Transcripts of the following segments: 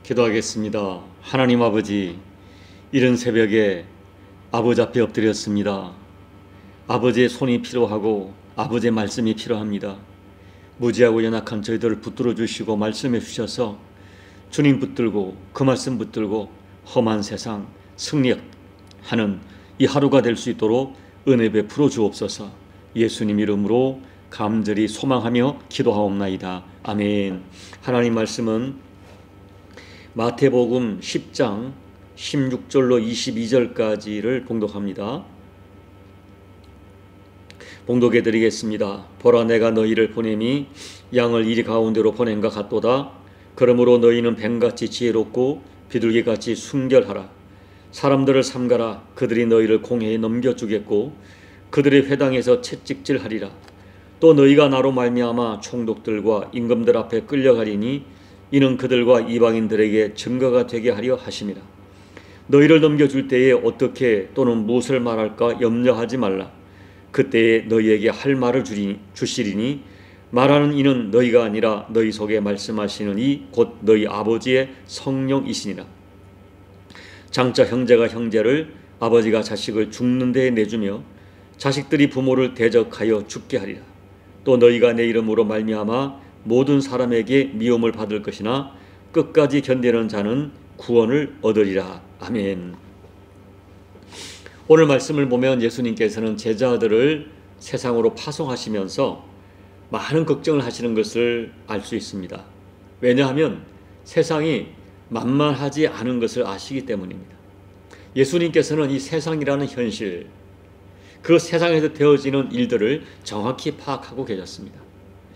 기도하겠습니다. 하나님 아버지, 이른 새벽에 아버지 앞에 엎드렸습니다. 아버지의 손이 필요하고 아버지의 말씀이 필요합니다. 무지하고 연약한 저희들을 붙들어 주시고 말씀해 주셔서 주님 붙들고 그 말씀 붙들고 험한 세상 승리하는 이 하루가 될 수 있도록 은혜 베풀어 주옵소서. 예수님 이름으로 간절히 소망하며 기도하옵나이다. 아멘. 하나님 말씀은 마태복음 10장 16절로 22절까지를 봉독합니다. 봉독해 드리겠습니다. 보라, 내가 너희를 보냄이 양을 이리 가운데로 보낸과 같도다. 그러므로 너희는 뱀같이 지혜롭고 비둘기같이 순결하라. 사람들을 삼가라. 그들이 너희를 공회에 넘겨주겠고 그들의 회당에서 채찍질하리라. 또 너희가 나로 말미암아 총독들과 임금들 앞에 끌려가리니 이는 그들과 이방인들에게 증거가 되게 하려 하심이라. 너희를 넘겨줄 때에 어떻게 또는 무엇을 말할까 염려하지 말라. 그때에 너희에게 할 말을 주시리니 말하는 이는 너희가 아니라 너희 속에 말씀하시는 이 곧 너희 아버지의 성령이시니라. 장차 형제가 형제를, 아버지가 자식을 죽는 데에 내주며 자식들이 부모를 대적하여 죽게 하리라. 또 너희가 내 이름으로 말미암아 모든 사람에게 미움을 받을 것이나 끝까지 견디는 자는 구원을 얻으리라. 아멘. 오늘 말씀을 보면 예수님께서는 제자들을 세상으로 파송하시면서 많은 걱정을 하시는 것을 알 수 있습니다. 왜냐하면 세상이 만만하지 않은 것을 아시기 때문입니다. 예수님께서는 이 세상이라는 현실, 그 세상에서 되어지는 일들을 정확히 파악하고 계셨습니다.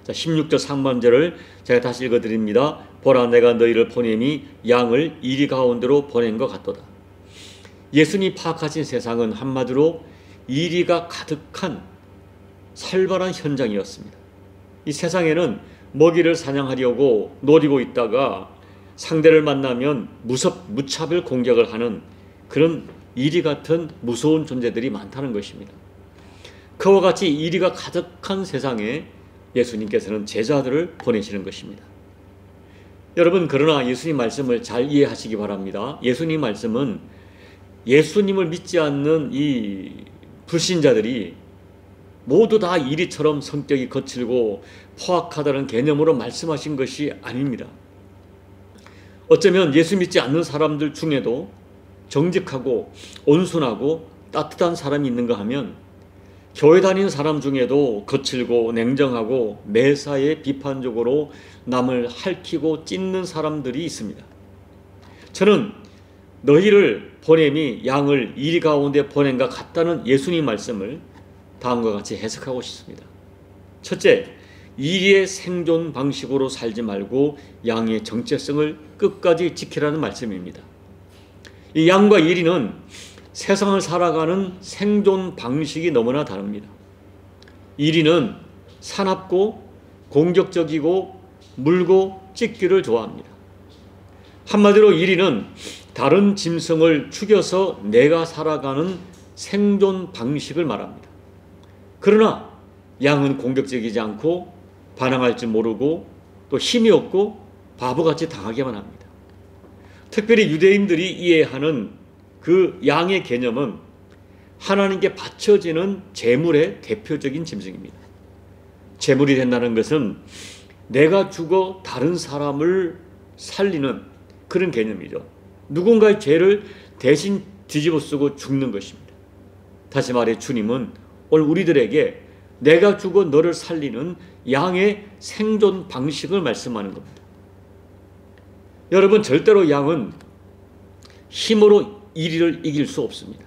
자, 16절 상반절을 제가 다시 읽어드립니다. 보라, 내가 너희를 보냄이 양을 이리 가운데로 보낸 것 같도다. 예수님이 파악하신 세상은 한마디로 이리가 가득한 살벌한 현장이었습니다. 이 세상에는 먹이를 사냥하려고 노리고 있다가 상대를 만나면 무차별 공격을 하는 그런 이리 같은 무서운 존재들이 많다는 것입니다. 그와 같이 이리가 가득한 세상에 예수님께서는 제자들을 보내시는 것입니다. 여러분, 그러나 예수님 말씀을 잘 이해하시기 바랍니다. 예수님 말씀은 예수님을 믿지 않는 이 불신자들이 모두 다 이리처럼 성격이 거칠고 포악하다는 개념으로 말씀하신 것이 아닙니다. 어쩌면 예수 믿지 않는 사람들 중에도 정직하고 온순하고 따뜻한 사람이 있는가 하면 교회 다니는 사람 중에도 거칠고 냉정하고 매사에 비판적으로 남을 핥히고 찢는 사람들이 있습니다. 저는 너희를 보냄이 양을 이리 가운데 보낸과 같다는 예수님 말씀을 다음과 같이 해석하고 싶습니다. 첫째, 이리의 생존 방식으로 살지 말고 양의 정체성을 끝까지 지키라는 말씀입니다. 이 양과 이리는 세상을 살아가는 생존 방식이 너무나 다릅니다. 이리는 사납고 공격적이고 물고 찢기를 좋아합니다. 한마디로 이리는 다른 짐승을 죽여서 내가 살아가는 생존 방식을 말합니다. 그러나 양은 공격적이지 않고 반항할 줄 모르고 또 힘이 없고 바보같이 당하게만 합니다. 특별히 유대인들이 이해하는 그 양의 개념은 하나님께 바쳐지는 제물의 대표적인 짐승입니다. 제물이 된다는 것은 내가 죽어 다른 사람을 살리는 그런 개념이죠. 누군가의 죄를 대신 뒤집어 쓰고 죽는 것입니다. 다시 말해 주님은 오늘 우리들에게 내가 죽어 너를 살리는 양의 생존 방식을 말씀하는 겁니다. 여러분, 절대로 양은 힘으로 이리를 이길 수 없습니다.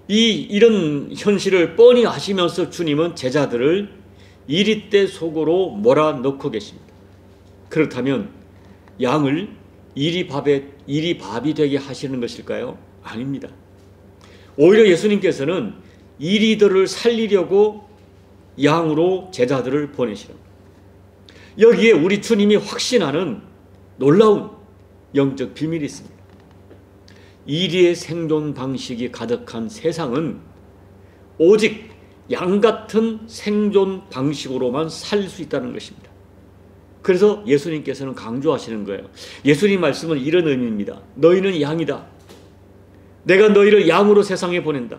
이런 현실을 뻔히 아시면서 주님은 제자들을 이리떼 속으로 몰아넣고 계십니다. 그렇다면 양을 이리밥이 되게 하시는 것일까요? 아닙니다. 오히려 예수님께서는 이리들을 살리려고 양으로 제자들을 보내시랍니다. 여기에 우리 주님이 확신하는 놀라운 영적 비밀이 있습니다. 이리의 생존 방식이 가득한 세상은 오직 양 같은 생존 방식으로만 살 수 있다는 것입니다. 그래서 예수님께서는 강조하시는 거예요. 예수님 말씀은 이런 의미입니다. 너희는 양이다. 내가 너희를 양으로 세상에 보낸다.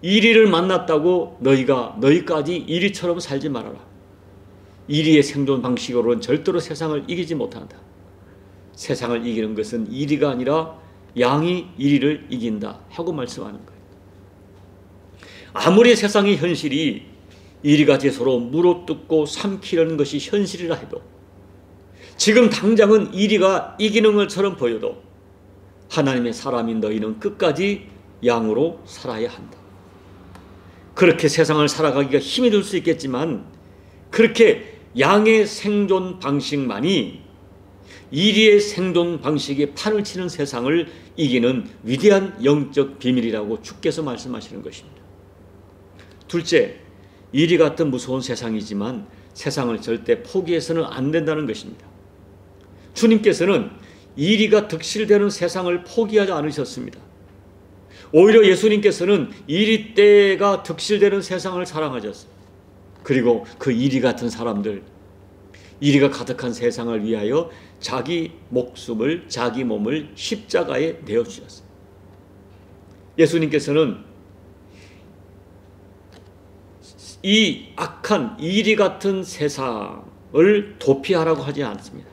이리를 만났다고 너희까지 이리처럼 살지 말아라. 이리의 생존 방식으로는 절대로 세상을 이기지 못한다. 세상을 이기는 것은 이리가 아니라 양이 이리를 이긴다 하고 말씀하는 거예요. 아무리 세상의 현실이 이리같이 서로 물어뜯고 삼키려는 것이 현실이라 해도, 지금 당장은 이리가 이기는 것처럼 보여도 하나님의 사람인 너희는 끝까지 양으로 살아야 한다. 그렇게 세상을 살아가기가 힘이 들 수 있겠지만, 그렇게 양의 생존 방식만이 이리의 생존 방식에 판을 치는 세상을 이기는 위대한 영적 비밀이라고 주께서 말씀하시는 것입니다. 둘째, 이리 같은 무서운 세상이지만 세상을 절대 포기해서는 안 된다는 것입니다. 주님께서는 이리가 득실되는 세상을 포기하지 않으셨습니다. 오히려 예수님께서는 이리 때가 득실되는 세상을 사랑하셨어요. 그리고 그 이리 같은 사람들, 이리가 가득한 세상을 위하여 자기 목숨을, 자기 몸을 십자가에 내어주셨어요. 예수님께서는 이 악한 이리 같은 세상을 도피하라고 하지 않습니다.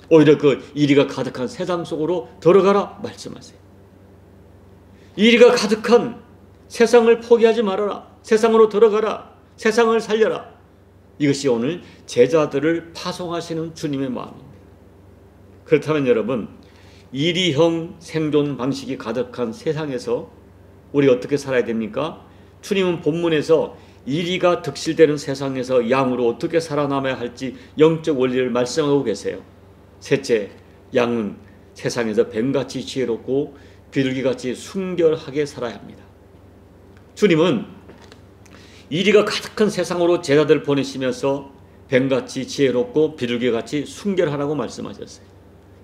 오히려 그 이리가 가득한 세상 속으로 들어가라 말씀하세요. 이리가 가득한 세상을 포기하지 말아라. 세상으로 들어가라. 세상을 살려라. 이것이 오늘 제자들을 파송하시는 주님의 마음입니다. 그렇다면 여러분, 이리형 생존 방식이 가득한 세상에서 우리 어떻게 살아야 됩니까? 주님은 본문에서 이리가 득실되는 세상에서 양으로 어떻게 살아남아야 할지 영적 원리를 말씀하고 계세요. 셋째, 양은 세상에서 뱀같이 지혜롭고 비둘기같이 순결하게 살아야 합니다. 주님은 이리가 가득한 세상으로 제자들 보내시면서 뱀같이 지혜롭고 비둘기같이 순결하라고 말씀하셨어요.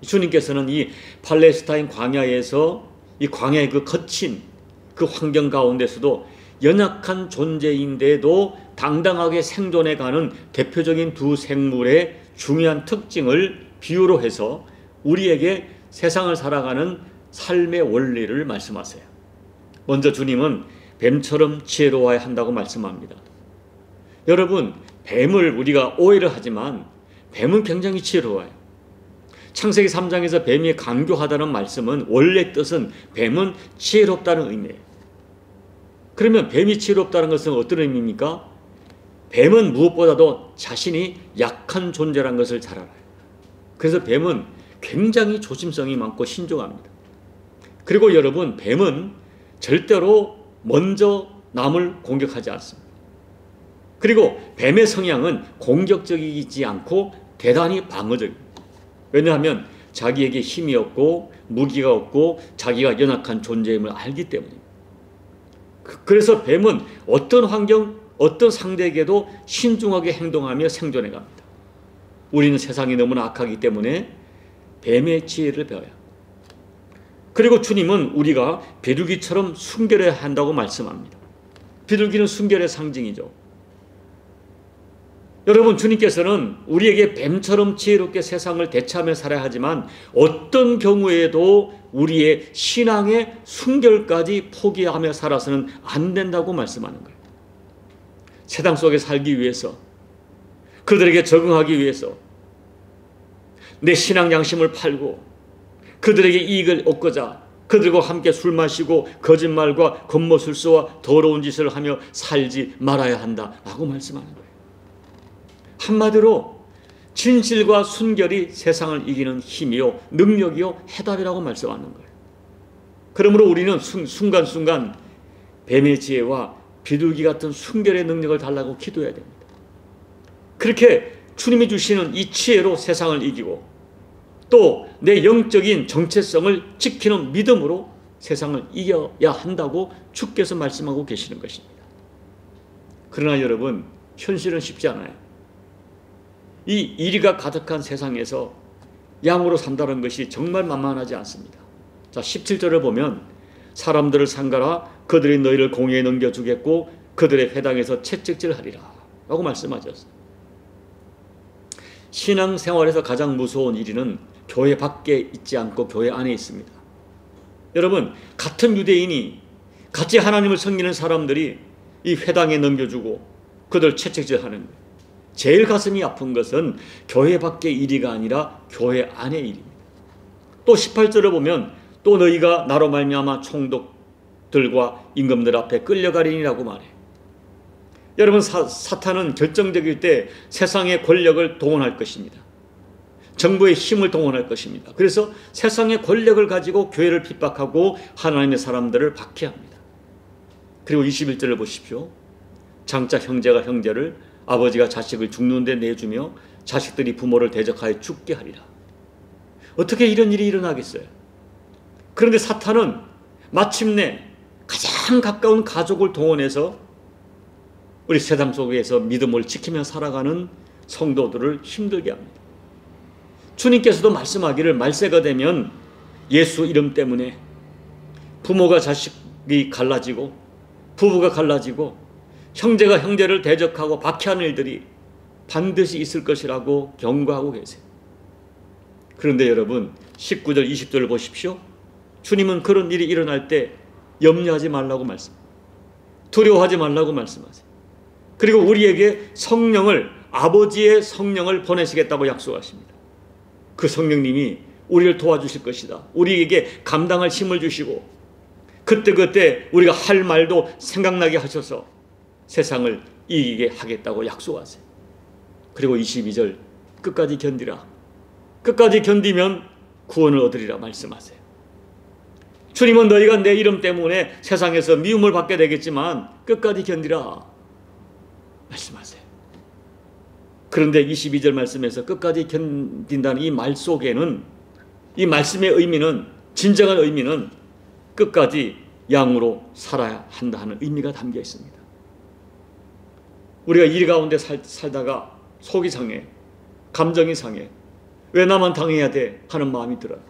주님께서는 이 팔레스타인 광야에서, 이 광야의 그 거친 그 환경 가운데서도 연약한 존재인데도 당당하게 생존해가는 대표적인 두 생물의 중요한 특징을 비유로 해서 우리에게 세상을 살아가는 삶의 원리를 말씀하세요. 먼저 주님은 뱀처럼 지혜로워야 한다고 말씀합니다. 여러분, 뱀을 우리가 오해를 하지만 뱀은 굉장히 지혜로워요. 창세기 3장에서 뱀이 강교하다는 말씀은 원래 뜻은 뱀은 지혜롭다는 의미예요. 그러면 뱀이 지혜롭다는 것은 어떤 의미입니까? 뱀은 무엇보다도 자신이 약한 존재라는 것을 잘 알아요. 그래서 뱀은 굉장히 조심성이 많고 신중합니다. 그리고 여러분, 뱀은 절대로 먼저 남을 공격하지 않습니다. 그리고 뱀의 성향은 공격적이지 않고 대단히 방어적입니다. 왜냐하면 자기에게 힘이 없고 무기가 없고 자기가 연약한 존재임을 알기 때문입니다. 그래서 뱀은 어떤 환경, 어떤 상대에게도 신중하게 행동하며 생존해 갑니다. 우리는 세상이 너무나 악하기 때문에 뱀의 지혜를 배워야 합니다. 그리고 주님은 우리가 비둘기처럼 순결해야 한다고 말씀합니다. 비둘기는 순결의 상징이죠. 여러분, 주님께서는 우리에게 뱀처럼 지혜롭게 세상을 대처하며 살아야 하지만 어떤 경우에도 우리의 신앙의 순결까지 포기하며 살아서는 안 된다고 말씀하는 거예요. 세상 속에 살기 위해서, 그들에게 적응하기 위해서 내 신앙 양심을 팔고 그들에게 이익을 얻고자 그들과 함께 술 마시고 거짓말과 겉모술수와 더러운 짓을 하며 살지 말아야 한다라고 말씀하는 거예요. 한마디로 진실과 순결이 세상을 이기는 힘이요, 능력이요, 해답이라고 말씀하는 거예요. 그러므로 우리는 순간순간 뱀의 지혜와 비둘기 같은 순결의 능력을 달라고 기도해야 됩니다. 그렇게 주님이 주시는 이 지혜로 세상을 이기고 또 내 영적인 정체성을 지키는 믿음으로 세상을 이겨야 한다고 주께서 말씀하고 계시는 것입니다. 그러나 여러분, 현실은 쉽지 않아요. 이 이리가 가득한 세상에서 양으로 산다는 것이 정말 만만하지 않습니다. 자, 17절을 보면 사람들을 상가라, 그들이 너희를 공의에 넘겨주겠고 그들의 회당에서 채찍질하리라 라고 말씀하셨어요. 신앙생활에서 가장 무서운 일은 교회 밖에 있지 않고 교회 안에 있습니다. 여러분, 같은 유대인이 같이 하나님을 섬기는 사람들이 이 회당에 넘겨주고 그들 채찍질하는 거예요. 제일 가슴이 아픈 것은 교회 밖의 일이가 아니라 교회 안의 일입니다. 또 18절을 보면 또 너희가 나로 말미암아 총독들과 임금들 앞에 끌려가리니라고 말해. 여러분, 사탄은 결정적일 때 세상의 권력을 동원할 것입니다. 정부의 힘을 동원할 것입니다. 그래서 세상의 권력을 가지고 교회를 핍박하고 하나님의 사람들을 박해합니다. 그리고 21절을 보십시오. 장차 형제가 형제를, 아버지가 자식을 죽는 데 내주며 자식들이 부모를 대적하여 죽게 하리라. 어떻게 이런 일이 일어나겠어요? 그런데 사탄은 마침내 가장 가까운 가족을 동원해서 우리 세상 속에서 믿음을 지키며 살아가는 성도들을 힘들게 합니다. 주님께서도 말씀하기를 말세가 되면 예수 이름 때문에 부모가 자식이 갈라지고 부부가 갈라지고 형제가 형제를 대적하고 박해하는 일들이 반드시 있을 것이라고 경고하고 계세요. 그런데 여러분, 19절 20절을 보십시오. 주님은 그런 일이 일어날 때 염려하지 말라고 말씀합니다. 두려워하지 말라고 말씀하세요. 그리고 우리에게 성령을, 아버지의 성령을 보내시겠다고 약속하십니다. 그 성령님이 우리를 도와주실 것이다. 우리에게 감당할 힘을 주시고 그때 우리가 할 말도 생각나게 하셔서 세상을 이기게 하겠다고 약속하세요. 그리고 22절 끝까지 견디라. 끝까지 견디면 구원을 얻으리라 말씀하세요. 주님은 너희가 내 이름 때문에 세상에서 미움을 받게 되겠지만 끝까지 견디라 말씀하세요. 그런데 22절 말씀에서 끝까지 견딘다는 이 말 속에는, 이 말씀의 의미는, 진정한 의미는 끝까지 양으로 살아야 한다는 의미가 담겨 있습니다. 우리가 일 가운데 살다가 속이 상해, 감정이 상해, 왜 나만 당해야 돼 하는 마음이 들어요.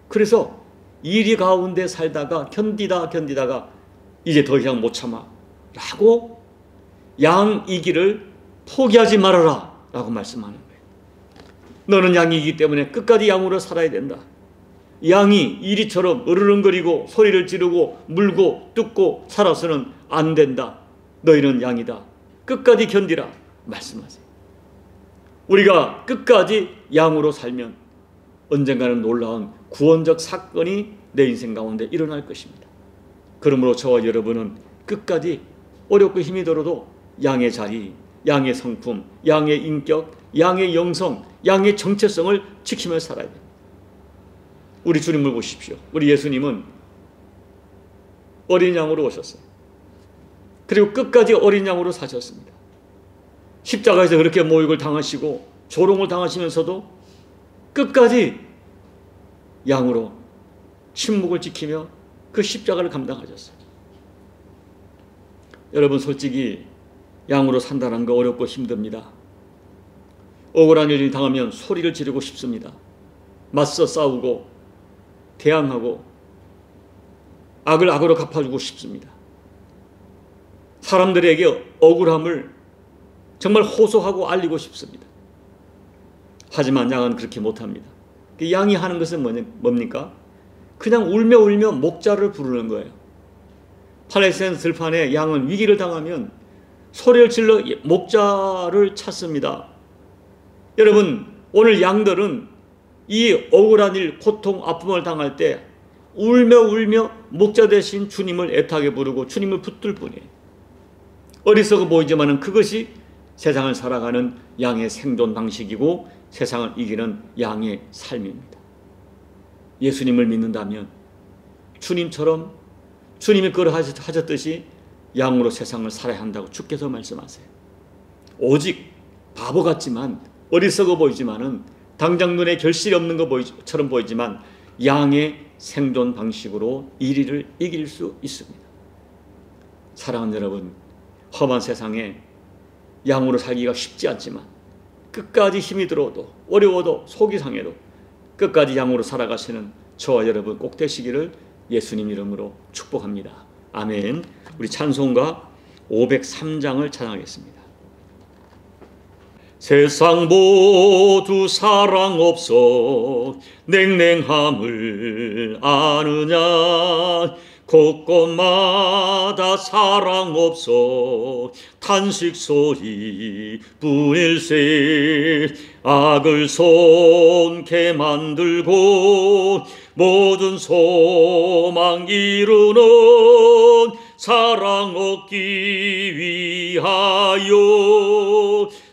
그래서 일 가운데 살다가 견디다가 이제 더 이상 못 참아 라고 양이기를 포기하지 말아라 라고 말씀하는 거예요. 너는 양이기 때문에 끝까지 양으로 살아야 된다. 양이 이리처럼 으르렁거리고 소리를 지르고 물고 뜯고 살아서는 안 된다. 너희는 양이다. 끝까지 견디라 말씀하세요. 우리가 끝까지 양으로 살면 언젠가는 놀라운 구원적 사건이 내 인생 가운데 일어날 것입니다. 그러므로 저와 여러분은 끝까지 어렵고 힘이 들어도 양의 자리, 양의 성품, 양의 인격, 양의 영성, 양의 정체성을 지키며 살아야 됩니다. 우리 주님을 보십시오. 우리 예수님은 어린 양으로 오셨어요. 그리고 끝까지 어린 양으로 사셨습니다. 십자가에서 그렇게 모욕을 당하시고 조롱을 당하시면서도 끝까지 양으로 침묵을 지키며 그 십자가를 감당하셨어요. 여러분, 솔직히 양으로 산다는 거 어렵고 힘듭니다. 억울한 일이 당하면 소리를 지르고 싶습니다. 맞서 싸우고 대항하고 악을 악으로 갚아주고 싶습니다. 사람들에게 억울함을 정말 호소하고 알리고 싶습니다. 하지만 양은 그렇게 못합니다. 양이 하는 것은 뭡니까? 그냥 울며 목자를 부르는 거예요. 팔레스타인 들판에 양은 위기를 당하면 소리를 질러 목자를 찾습니다. 여러분, 오늘 양들은 이 억울한 일, 고통, 아픔을 당할 때 울며 목자 대신 주님을 애타게 부르고 주님을 붙들 뿐이에요. 어리석어 보이지만 그것이 세상을 살아가는 양의 생존 방식이고 세상을 이기는 양의 삶입니다. 예수님을 믿는다면 주님처럼 주님이 그걸 하셨듯이 양으로 세상을 살아야 한다고 주께서 말씀하세요. 오직 바보 같지만 어리석어 보이지만은 당장 눈에 결실이 없는 것처럼 보이지만 양의 생존 방식으로 이리를 이길 수 있습니다. 사랑하는 여러분, 험한 세상에 양으로 살기가 쉽지 않지만 끝까지 힘이 들어도 어려워도 속이 상해도 끝까지 양으로 살아가시는 저와 여러분 꼭 되시기를 예수님 이름으로 축복합니다. 아멘. 우리 찬송가 503장을 찬양하겠습니다. 세상 모두 사랑 없어 냉랭함을 아느냐. 곳곳마다 사랑 없어 탄식 소리 뿐일세. 악을 손게 만들고 모든 소망 이루는 사랑 얻기 위하여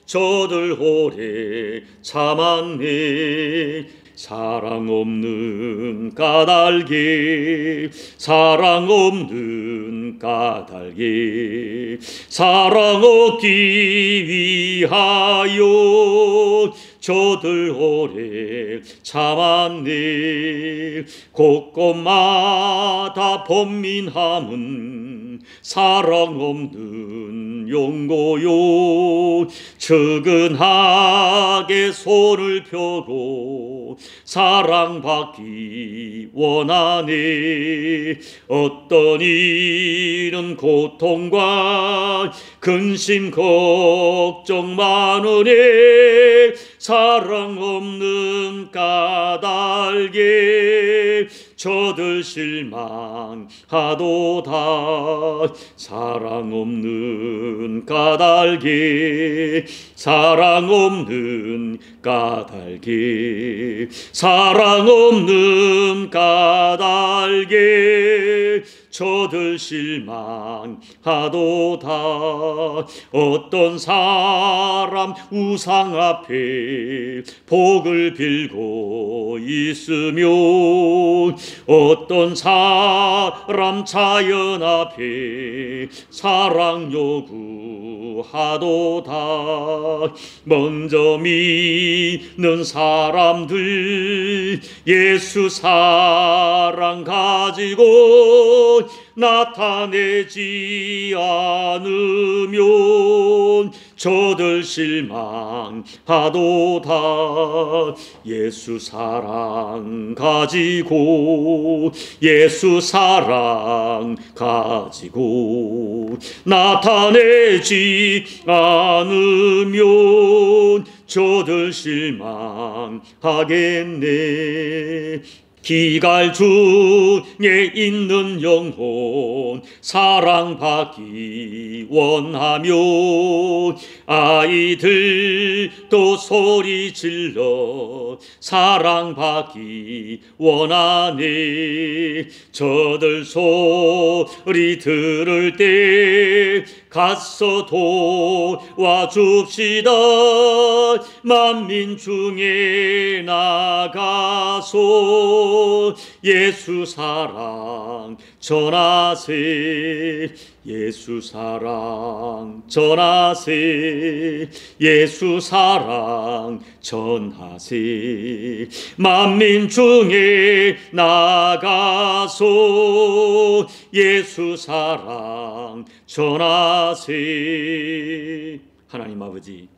저들 오래 참았네. 사랑 없는 까닭에, 사랑 없는 까닭에 사랑 얻기 위하여 저들 오래 참았네. 곳곳마다 번민함은 사랑 없는 용고요. 측은하게 손을 펴고 사랑받기 원하네. 어떤 일은 고통과 근심 걱정 많으네. 사랑 없는 까닭에 저들 실망하도다. 사랑 없는 까닭에, 사랑 없는 까닭에, 사랑 없는 까닭에 저들 실망하도다. 어떤 사람 우상 앞에 복을 빌고 있으며 어떤 사람 자연 앞에 사랑 요구하도다. 먼저 믿는 사람들 예수 사랑 가지고 나타내지 않으면 저들 실망하도다. 예수 사랑 가지고, 예수 사랑 가지고 나타내지 않으면 저들 실망하겠네. 기갈 중에 있는 영혼 사랑받기 원하며 아이들도 소리 질러 사랑받기 원하네. 저들 소리 들을 때 가서 도와줍시다. 만민 중에 나가서 예수 사랑 전하세. 예수 사랑 전하세. 예수 사랑 전하세. 만민 중에 나가서 예수 사랑 전하세. 하나님 아버지,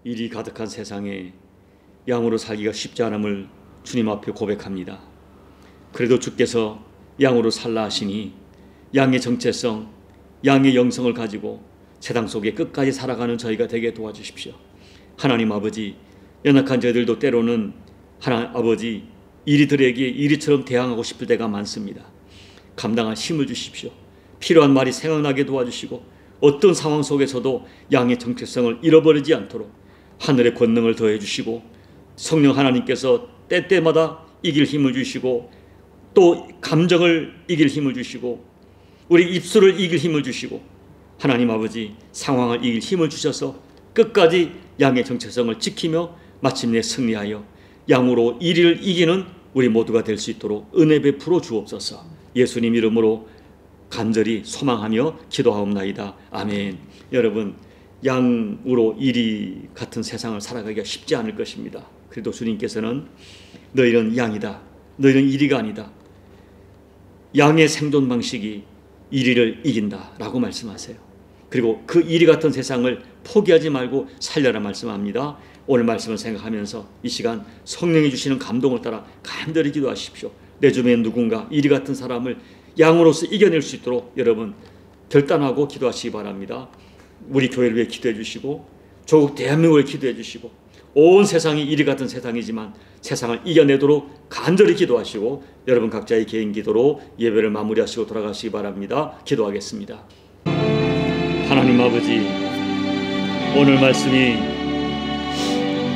일이 가득한 세상에 양으로 살기가 쉽지 않음을 주님 앞에 고백합니다. 그래도 주께서 양으로 살라 하시니 양의 정체성, 양의 영성을 가지고 세상 속에 끝까지 살아가는 저희가 되게 도와주십시오. 하나님 아버지, 연약한 저희들도 때로는 하나님 아버지 이리들에게 이리처럼 대항하고 싶을 때가 많습니다. 감당할 힘을 주십시오. 필요한 말이 생각나게 도와주시고 어떤 상황 속에서도 양의 정체성을 잃어버리지 않도록 하늘의 권능을 더해 주시고 성령 하나님께서 때때마다 이길 힘을 주시고 또 감정을 이길 힘을 주시고 우리 입술을 이길 힘을 주시고 하나님 아버지 상황을 이길 힘을 주셔서 끝까지 양의 정체성을 지키며 마침내 승리하여 양으로 이리를 이기는 우리 모두가 될 수 있도록 은혜 베풀어 주옵소서. 예수님 이름으로 간절히 소망하며 기도하옵나이다. 아멘. 여러분, 양으로 이리 같은 세상을 살아가기가 쉽지 않을 것입니다. 그래도 주님께서는 너희는 양이다, 너희는 이리가 아니다, 양의 생존 방식이 이리를 이긴다 라고 말씀하세요. 그리고 그 이리 같은 세상을 포기하지 말고 살려라 말씀합니다. 오늘 말씀을 생각하면서 이 시간 성령이 주시는 감동을 따라 간절히 기도하십시오. 내 주변에 누군가 이리 같은 사람을 양으로서 이겨낼 수 있도록 여러분 결단하고 기도하시기 바랍니다. 우리 교회를 위해 기도해 주시고 조국 대한민국을 기도해 주시고 온 세상이 이리 같은 세상이지만 세상을 이겨내도록 간절히 기도하시고 여러분 각자의 개인 기도로 예배를 마무리하시고 돌아가시기 바랍니다. 기도하겠습니다. 하나님 아버지, 오늘 말씀이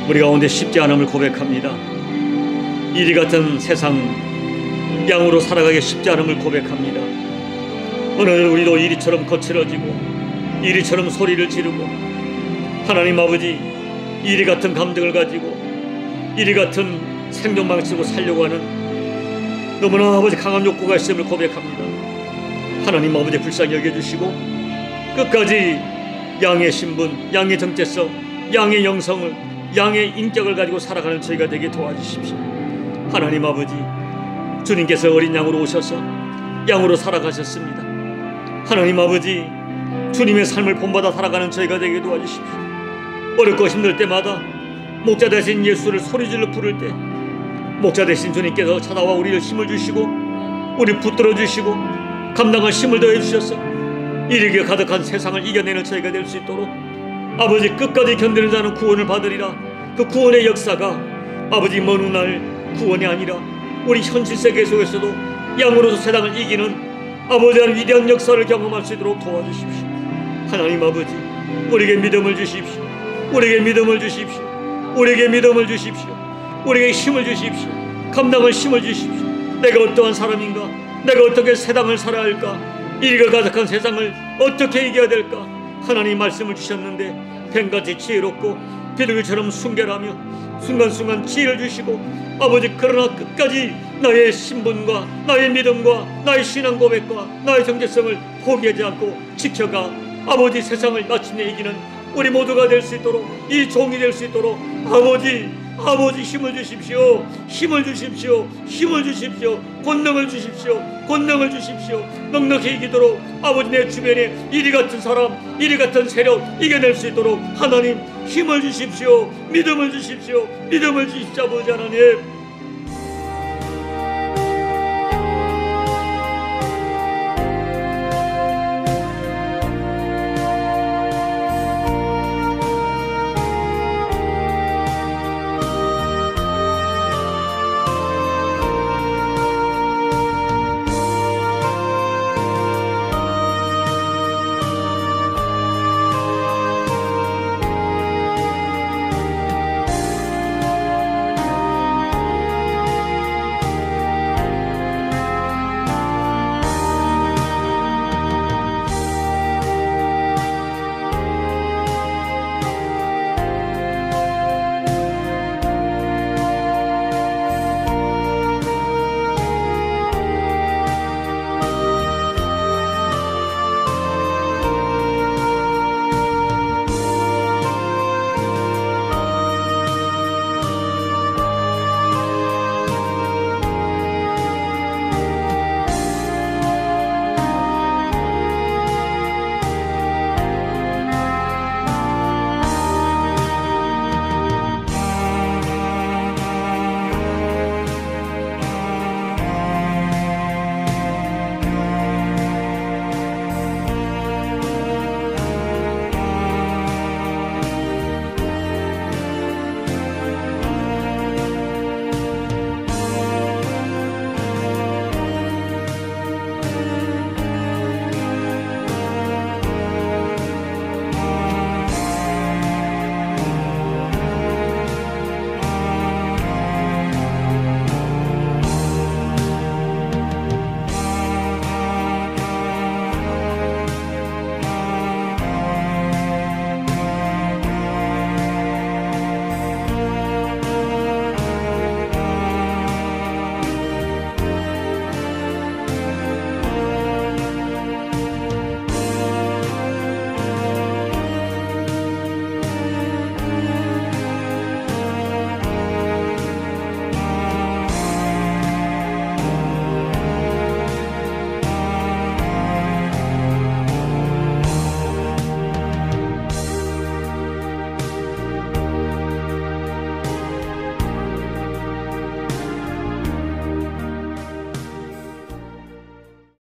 우리 가운데 쉽지 않음을 고백합니다. 이리 같은 세상 양으로 살아가기 쉽지 않음을 고백합니다. 어느 날 우리도 이리처럼 거칠어지고 이리처럼 소리를 지르고 하나님 아버지 이리 같은 감정을 가지고 이리 같은 생존 방식으로 살려고 하는 너무나 아버지 강한 욕구가 있음을 고백합니다. 하나님 아버지 불쌍히 여겨주시고 끝까지 양의 신분, 양의 정체성, 양의 영성을, 양의 인격을 가지고 살아가는 저희가 되게 도와주십시오. 하나님 아버지, 주님께서 어린 양으로 오셔서 양으로 살아가셨습니다. 하나님 아버지, 주님의 삶을 본받아 살아가는 저희가 되게 도와주십시오. 어렵고 힘들 때마다 목자 대신 예수를 소리질러 부를 때 목자 대신 주님께서 찾아와 우리를 힘을 주시고 우리 붙들어 주시고 감당할 힘을 더해 주셔서 이르게 가득한 세상을 이겨내는 저희가 될 수 있도록 아버지 끝까지 견디는 자는 구원을 받으리라. 그 구원의 역사가 아버지 먼 훗날 구원이 아니라 우리 현실 세계 속에서도 양으로서 세상을 이기는 아버지의 위대한 역사를 경험할 수 있도록 도와주십시오. 하나님 아버지, 우리에게 믿음을 주십시오. 우리에게 믿음을 주십시오. 우리에게 믿음을 주십시오. 우리에게 힘을 주십시오. 감당할 힘을 주십시오. 내가 어떠한 사람인가? 내가 어떻게 세상을 살아야 할까? 이리가 가득한 세상을 어떻게 이겨야 될까? 하나님 말씀을 주셨는데 뱀같이 지혜롭고 비둘기처럼 순결하며 순간순간 지혜를 주시고 아버지, 그러나 끝까지 나의 신분과 나의 믿음과 나의 신앙 고백과 나의 정체성을 포기하지 않고 지켜가 아버지 세상을 마침내 이기는 우리 모두가 될 수 있도록, 이 종이 될 수 있도록 아버지 힘을 주십시오. 힘을 주십시오. 힘을 주십시오. 권능을 주십시오. 권능을 주십시오. 넉넉히 이기도록 아버지 내 주변에 이리 같은 사람, 이리 같은 세력 이겨낼 수 있도록 하나님 힘을 주십시오. 믿음을 주십시오. 믿음을 주십시오. 아버지 하나님,